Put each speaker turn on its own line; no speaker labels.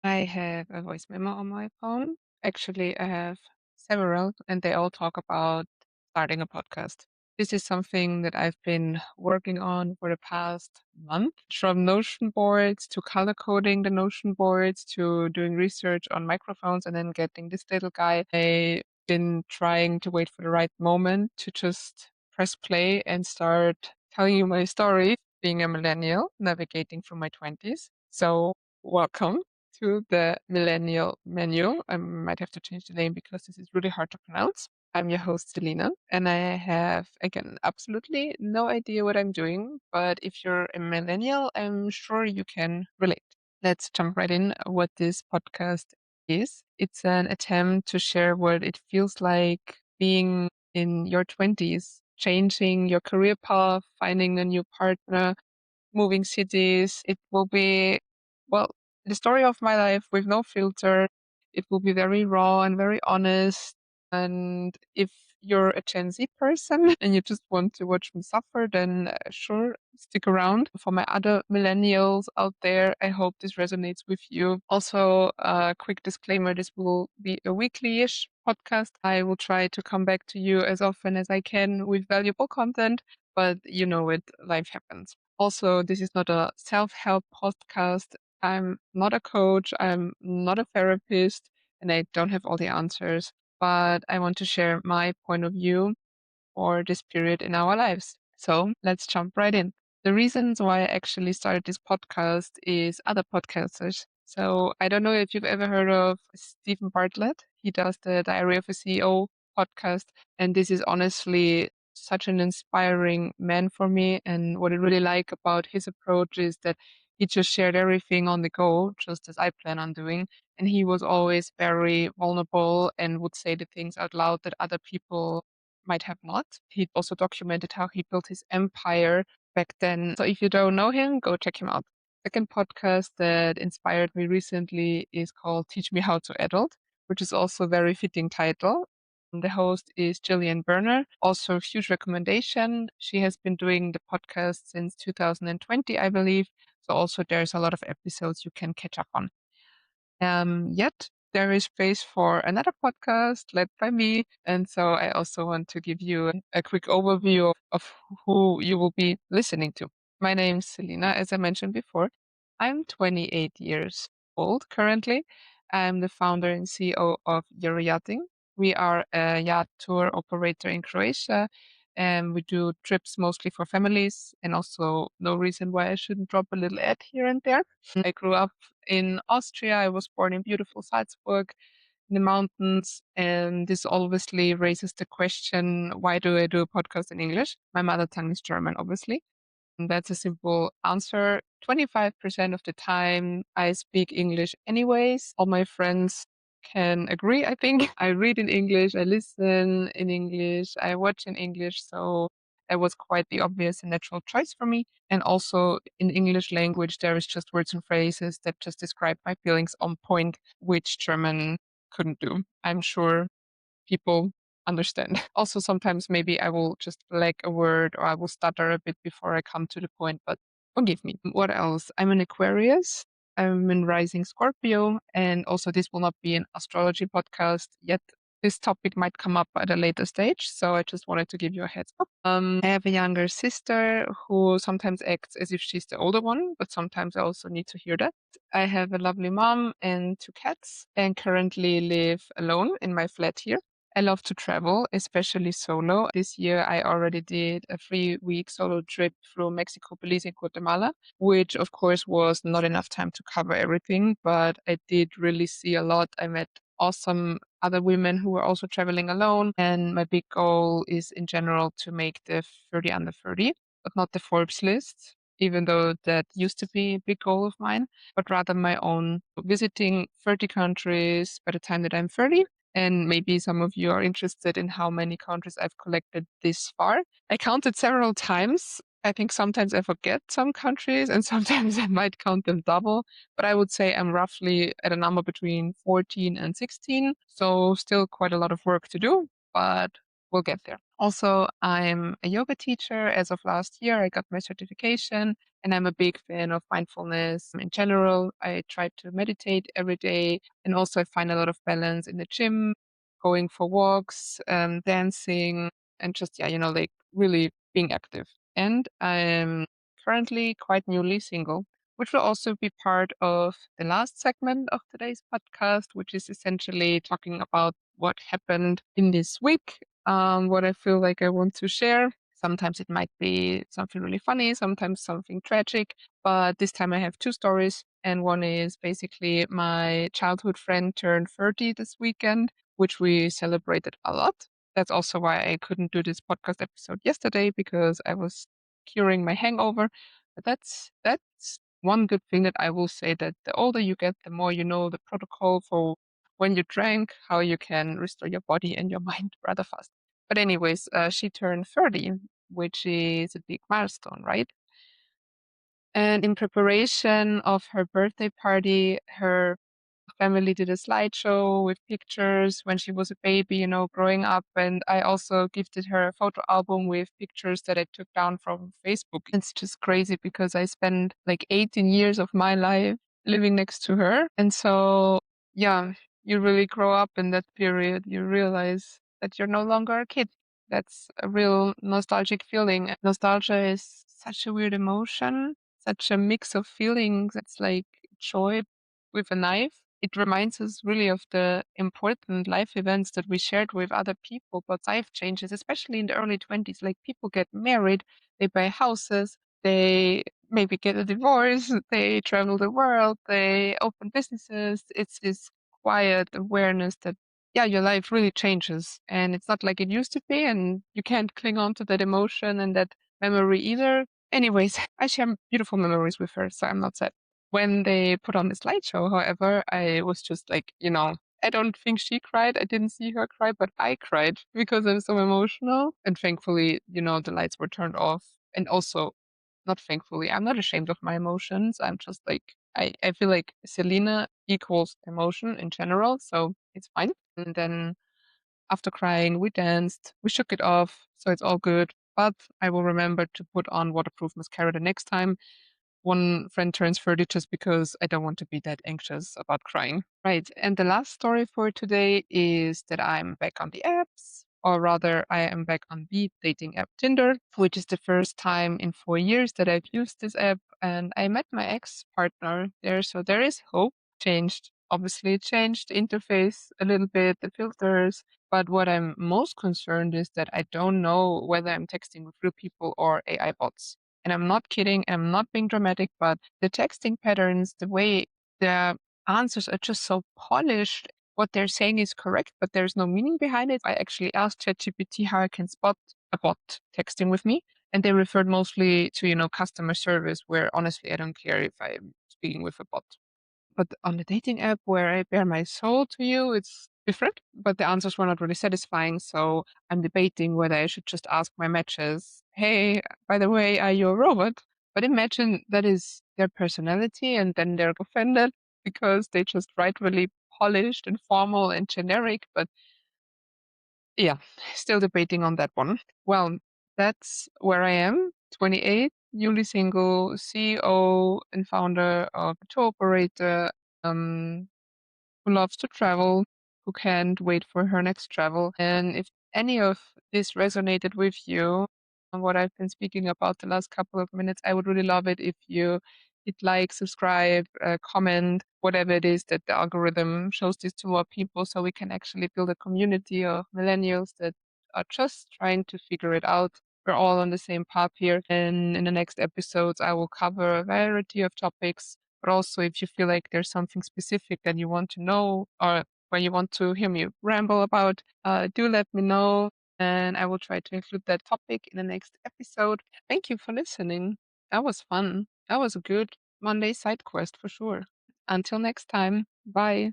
I have a voice memo on my phone. Actually, I have several, and they all talk about starting a podcast. This is something that I've been working on for the past month, from Notion boards to color coding the Notion boards to doing research on microphones and then getting this little guy. I've been trying to wait for the right moment to just press play and start telling you my story, being a millennial, navigating through my 20s. So, welcome to the Millennial Menu. I might have to change the name because this is really hard to pronounce. I'm your host, Selina, and I have, again, absolutely no idea what I'm doing. But if you're a millennial, I'm sure you can relate. Let's jump right in what this podcast is. It's an attempt to share what it feels like being in your 20s, changing your career path, finding a new partner, moving cities. It will be, well, the story of my life with no filter. It will be very raw and very honest. And if you're a Gen Z person and you just want to watch me suffer, then sure, stick around. For my other millennials out there, I hope this resonates with you. Also, a quick disclaimer, this will be a weekly-ish podcast. I will try to come back to you as often as I can with valuable content, but you know it, life happens. Also, this is not a self-help podcast. I'm not a coach, I'm not a therapist, and I don't have all the answers, but I want to share my point of view for this period in our lives. So let's jump right in. The reasons why I actually started this podcast is other podcasters. So I don't know if you've ever heard of Steven Bartlett. He does the Diary of a CEO podcast, and this is honestly such an inspiring man for me. And what I really like about his approach is that he just shared everything on the go, just as I plan on doing. And he was always very vulnerable and would say the things out loud that other people might have not. He also documented how he built his empire back then. So if you don't know him, go check him out. Second podcast that inspired me recently is called Teach Me How to Adult, which is also a very fitting title. The host is Jillian Berner, also a huge recommendation. She has been doing the podcast since 2020, I believe. So also there's a lot of episodes you can catch up on. Yet there is space for another podcast led by me. And so I also want to give you a quick overview of who you will be listening to. My name is Selina, as I mentioned before. I'm 28 years old currently. I'm the founder and CEO of Euro Yachting. We are a yacht tour operator in Croatia, and we do trips mostly for families, and also no reason why I shouldn't drop a little ad here and there. I grew up in Austria. I was born in beautiful Salzburg in the mountains. And this obviously raises the question, why do I do a podcast in English? My mother tongue is German, obviously. And that's a simple answer. 25% of the time I speak English anyways. All my friends can agree, I think. I read in English, I listen in English, I watch in English. So that was quite the obvious and natural choice for me. And also in English language, there is just words and phrases that just describe my feelings on point, which German couldn't do. I'm sure people understand. Also, sometimes maybe I will just lag a word or I will stutter a bit before I come to the point, but forgive me. What else? I'm an Aquarius. I'm in Rising Scorpio, and also this will not be an astrology podcast yet. This topic might come up at a later stage, so I just wanted to give you a heads up. I have a younger sister who sometimes acts as if she's the older one, but sometimes I also need to hear that. I have a lovely mom and two cats, and currently live alone in my flat here. I love to travel, especially solo. This year, I already did a 3-week solo trip through Mexico, Belize, and Guatemala, which of course was not enough time to cover everything, but I did really see a lot. I met awesome other women who were also traveling alone. And my big goal is in general to make the 30 under 30, but not the Forbes list, even though that used to be a big goal of mine, but rather my own, visiting 30 countries by the time that I'm 30. And maybe some of you are interested in how many countries I've collected this far. I counted several times. I think sometimes I forget some countries and sometimes I might count them double, but I would say I'm roughly at a number between 14 and 16. So still quite a lot of work to do, but we'll get there. Also, I'm a yoga teacher. As of last year, I got my certification, and I'm a big fan of mindfulness in general. I try to meditate every day, and also I find a lot of balance in the gym, going for walks, dancing, and just, yeah, like really being active. And I'm currently quite newly single, which will also be part of the last segment of today's podcast, which is essentially talking about what happened in this week, what I feel like I want to share. Sometimes it might be something really funny, sometimes something tragic, but this time I have two stories. And one is basically my childhood friend turned 30 this weekend, which we celebrated a lot. That's also why I couldn't do this podcast episode yesterday because I was curing my hangover. But that's one good thing that I will say, that the older you get, the more you know the protocol for when you drank, how you can restore your body and your mind rather fast. But anyways, she turned 30, which is a big milestone, right? And in preparation of her birthday party, her family did a slideshow with pictures when she was a baby, growing up. And I also gifted her a photo album with pictures that I took down from Facebook. It's just crazy because I spent like 18 years of my life living next to her. And so, yeah, you really grow up in that period. You realize that you're no longer a kid. That's a real nostalgic feeling. Nostalgia is such a weird emotion, such a mix of feelings. It's like joy with a knife. It reminds us really of the important life events that we shared with other people, but life changes, especially in the early 20s. Like people get married, they buy houses, they maybe get a divorce, they travel the world, they open businesses. It's this quiet awareness that, yeah, your life really changes and it's not like it used to be, and you can't cling on to that emotion and that memory either. Anyways, I share beautiful memories with her, so I'm not sad. When they put on the slideshow, however, I was just like, I don't think she cried. I didn't see her cry, but I cried because I'm so emotional. And thankfully, the lights were turned off. And also, not thankfully, I'm not ashamed of my emotions. I'm just like, I feel like Selina equals emotion in general, so it's fine. And then after crying, we danced, we shook it off, so it's all good. But I will remember to put on waterproof mascara the next time one friend turns 30, just because I don't want to be that anxious about crying. Right. And the last story for today is that I'm back on the apps, or rather, I am back on the dating app Tinder, which is the first time in 4 years that I've used this app. And I met my ex partner there. So there is hope. Changed. Obviously, it changed the interface a little bit, the filters. But what I'm most concerned is that I don't know whether I'm texting with real people or AI bots. And I'm not kidding, I'm not being dramatic, but the texting patterns, the way the answers are just so polished. What they're saying is correct, but there's no meaning behind it. I actually asked ChatGPT how I can spot a bot texting with me, and they referred mostly to, customer service, where honestly, I don't care if I'm speaking with a bot. But on the dating app where I bare my soul to you, it's different, but the answers were not really satisfying. So I'm debating whether I should just ask my matches, hey, by the way, are you a robot? But imagine that is their personality, and then they're offended because they just write really polished and formal and generic. But yeah, still debating on that one. Well, that's where I am, 28, newly single, CEO and founder of a tour operator, um, who loves to travel, who can't wait for her next travel. And if any of this resonated with you and what I've been speaking about the last couple of minutes, I would really love it if you hit like, subscribe, comment, whatever it is that the algorithm shows this to more people, so we can actually build a community of millennials that are just trying to figure it out. We're all on the same path here. And in the next episodes, I will cover a variety of topics, but also if you feel like there's something specific that you want to know, or where you want to hear me ramble about, do let me know, and I will try to include that topic in the next episode. Thank you for listening. That was fun. That was a good Monday side quest for sure. Until next time, bye.